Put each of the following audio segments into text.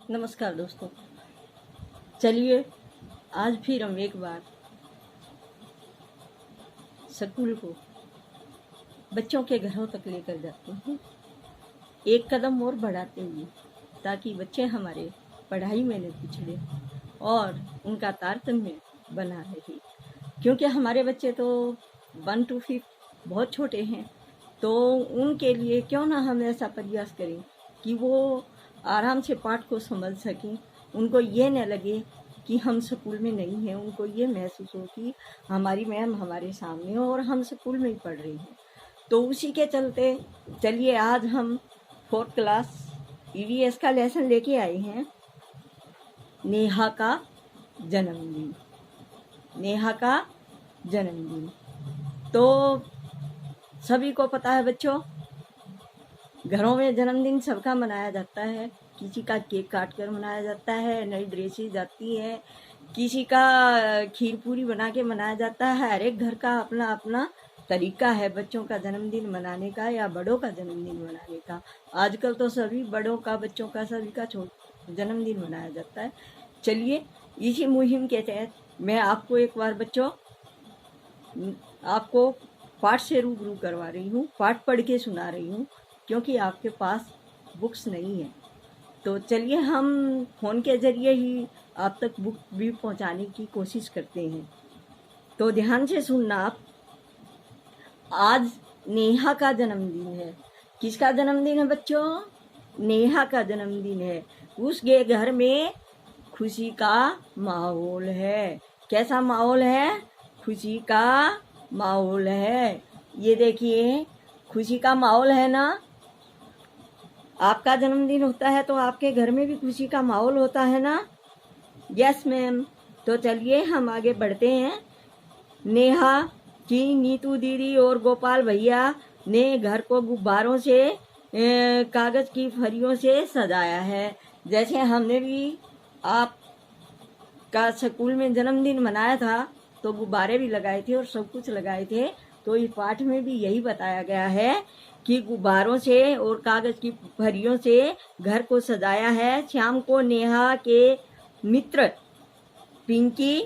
नमस्कार दोस्तों। चलिए आज फिर हम एक बार स्कूल को बच्चों के घरों तक लेकर जाते हैं, एक कदम और बढ़ाते हुए, ताकि बच्चे हमारे पढ़ाई में न पिछड़े और उनका तारतम्य बना रहे। क्योंकि हमारे बच्चे तो 1 to 5 बहुत छोटे हैं, तो उनके लिए क्यों ना हम ऐसा प्रयास करें कि वो आराम से पाठ को समझ सकें। उनको ये न लगे कि हम स्कूल में नहीं हैं, उनको ये महसूस हो कि हमारी मैम हमारे सामने हो और हम स्कूल में ही पढ़ रही हैं। तो उसी के चलते चलिए आज हम 4th क्लास EVS का लेसन लेके आए हैं, नेहा का जन्मदिन। नेहा का जन्मदिन तो सभी को पता है बच्चों, घरों में जन्मदिन सबका मनाया जाता है। किसी का केक काट कर मनाया जाता है, नई ड्रेसेस जाती है, किसी का खीर पूरी बना के मनाया जाता है। हर एक घर का अपना अपना तरीका है बच्चों का जन्मदिन मनाने का या बड़ों का जन्मदिन मनाने का। आजकल तो सभी बड़ों का, बच्चों का, सभी का जन्मदिन मनाया जाता है। चलिए इसी मुहिम के तहत मैं आपको एक बार बच्चों आपको पाठ से रूबरू करवा रही हूँ, पाठ पढ़ के सुना रही हूँ, क्योंकि आपके पास बुक्स नहीं है। तो चलिए हम फ़ोन के ज़रिए ही आप तक बुक भी पहुँचाने की कोशिश करते हैं। तो ध्यान से सुनना आप। आज नेहा का जन्मदिन है। किसका जन्मदिन है बच्चों? नेहा का जन्मदिन है। उसके घर में खुशी का माहौल है। कैसा माहौल है? खुशी का माहौल है। ये देखिए, खुशी का माहौल है ना। आपका जन्मदिन होता है तो आपके घर में भी खुशी का माहौल होता है ना। Yes ma'am. तो चलिए हम आगे बढ़ते हैं। नेहा की नीतू दीदी और गोपाल भैया ने घर को गुब्बारों से, कागज की फरियों से सजाया है। जैसे हमने भी आपका स्कूल में जन्मदिन मनाया था तो गुब्बारे भी लगाए थे और सब कुछ लगाए थे। तो इस पाठ में भी यही बताया गया है कि गुब्बारों से और कागज की फरियों से घर को सजाया है। शाम को नेहा के मित्र पिंकी,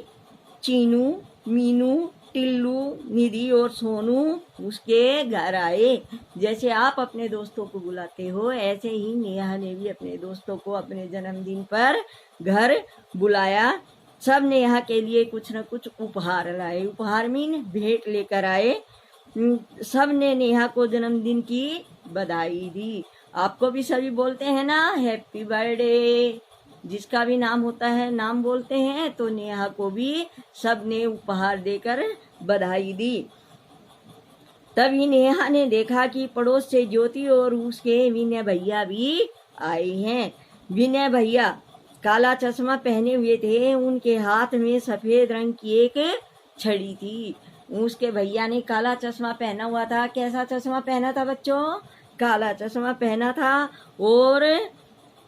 चीनू, मीनू, टिल्लू, निधि और सोनू उसके घर आए। जैसे आप अपने दोस्तों को बुलाते हो, ऐसे ही नेहा ने भी अपने दोस्तों को अपने जन्मदिन पर घर बुलाया। सब नेहा के लिए कुछ न कुछ उपहार लाए। उपहार मीन भेंट लेकर आए। सब ने नेहा को जन्मदिन की बधाई दी। आपको भी सभी बोलते हैं ना हैप्पी बर्थडे। जिसका भी नाम होता है नाम बोलते हैं। तो नेहा को भी सब ने उपहार देकर बधाई दी। तभी नेहा ने देखा कि पड़ोस से ज्योति और उसके विनय भैया भी आए हैं। विनय भैया काला चश्मा पहने हुए थे। उनके हाथ में सफेद रंग की एक छड़ी थी। उसके भैया ने काला चश्मा पहना हुआ था। कैसा चश्मा पहना था बच्चों? काला चश्मा पहना था और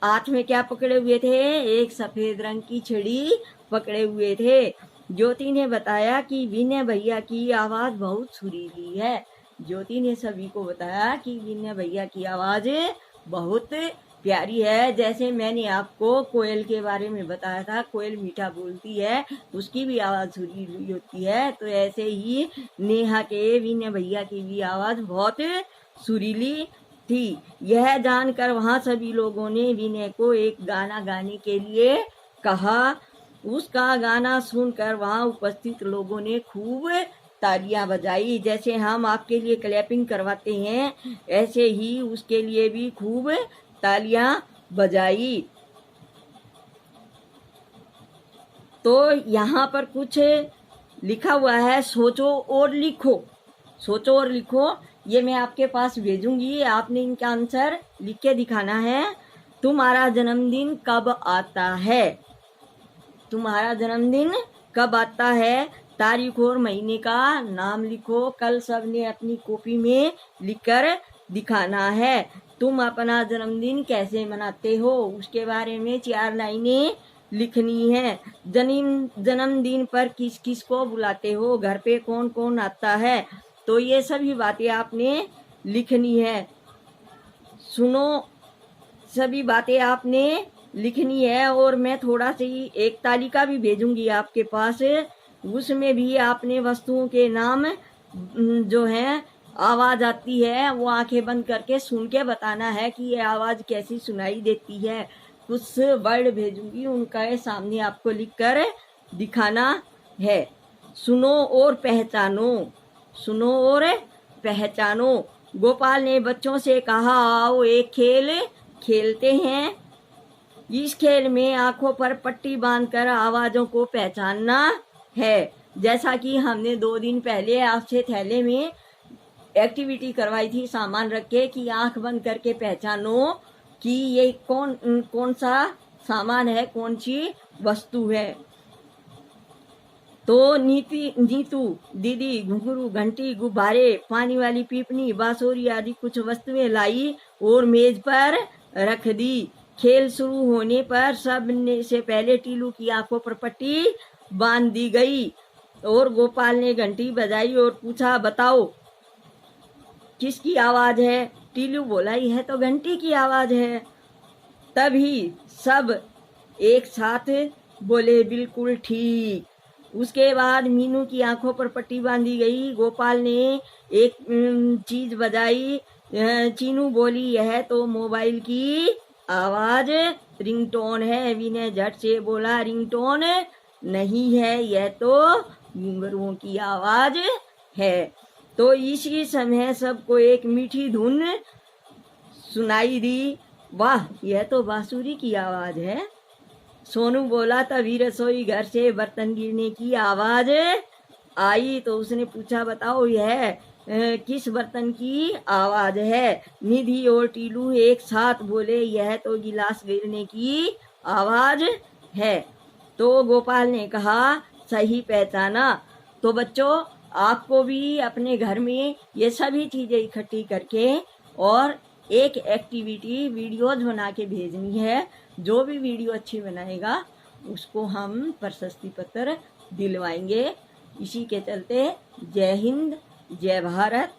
हाथ में क्या पकड़े हुए थे? एक सफेद रंग की छड़ी पकड़े हुए थे। ज्योति ने बताया कि विनय भैया की आवाज बहुत सुरीली है। ज्योति ने सभी को बताया कि विनय भैया की आवाज बहुत प्यारी है। जैसे मैंने आपको कोयल के बारे में बताया था, कोयल मीठा बोलती है, उसकी भी आवाज सुरीली होती है। तो ऐसे ही नेहा के विनय भैया की भी आवाज बहुत सुरीली थी। यह जानकर वहां सभी लोगों ने विनय को एक गाना गाने के लिए कहा। उसका गाना सुनकर वहां उपस्थित लोगों ने खूब तालियां बजाई। जैसे हम आपके लिए क्लैपिंग करवाते हैं, ऐसे ही उसके लिए भी खूब तालियां बजाई। तो यहाँ पर कुछ लिखा हुआ है, सोचो और लिखो। सोचो और लिखो, ये मैं आपके पास भेजूंगी। आपने इनका आंसर लिख के दिखाना है। तुम्हारा जन्मदिन कब आता है? तुम्हारा जन्मदिन कब आता है? तारीख और महीने का नाम लिखो। कल सबने अपनी कॉपी में लिखकर दिखाना है। तुम अपना जन्मदिन कैसे मनाते हो उसके बारे में 4 लाइनें लिखनी है। जन्मदिन पर किस किस को बुलाते हो? घर पे कौन कौन आता है? तो ये सभी बातें आपने लिखनी है। सुनो, सभी बातें आपने लिखनी है और मैं थोड़ा सी एक तालिका भी भेजूंगी आपके पास। उसमें भी आपने वस्तुओं के नाम जो है आवाज आती है वो आंखें बंद करके सुन के बताना है कि ये आवाज कैसी सुनाई देती है। कुछ वर्ड भेजूंगी, उनका सामने आपको लिखकर दिखाना है। सुनो और पहचानो, सुनो और पहचानो। गोपाल ने बच्चों से कहा, आओ एक खेल खेलते हैं। इस खेल में आंखों पर पट्टी बांधकर आवाजों को पहचानना है। जैसा कि हमने 2 दिन पहले आपसे थैले में एक्टिविटी करवाई थी, सामान रख के कि आंख बंद करके पहचानो कि ये कौन सा सामान है, कौन सी वस्तु है। तो नीतू दीदी घुंघरू, घंटी, गुब्बारे, पानी वाली पीपनी, बांसुरी आदि कुछ वस्तुएं लाई और मेज पर रख दी। खेल शुरू होने पर सब से पहले टीलू की आंखों पर पट्टी बांध दी गई और गोपाल ने घंटी बजाई और पूछा, बताओ किसकी आवाज है। टीलू बोला, यह तो घंटी की आवाज है। तभी सब एक साथ बोले, बिल्कुल ठीक। उसके बाद मीनू की आंखों पर पट्टी बांधी गई। गोपाल ने एक चीज बजाई। चीनू बोली, यह तो मोबाइल की आवाज रिंगटोन है। विनय झट से बोला, रिंगटोन नहीं है, यह तो घुंघरुओं की आवाज है। तो इसी समय सबको एक मीठी धुन सुनाई दी। वाह, यह तो बांसुरी की आवाज है। सोनू बोला, तभी रसोई घर से बर्तन गिरने की आवाज आई। तो उसने पूछा, बताओ यह किस बर्तन की आवाज है। निधि और टीलू एक साथ बोले, यह तो गिलास गिरने की आवाज है। तो गोपाल ने कहा, सही पहचाना। तो बच्चों, आपको भी अपने घर में ये सभी चीजें इकट्ठी करके और एक एक्टिविटी वीडियोज बना के भेजनी है। जो भी वीडियो अच्छी बनाएगा उसको हम प्रशस्ति पत्र दिलवाएंगे। इसी के चलते जय हिंद, जय भारत।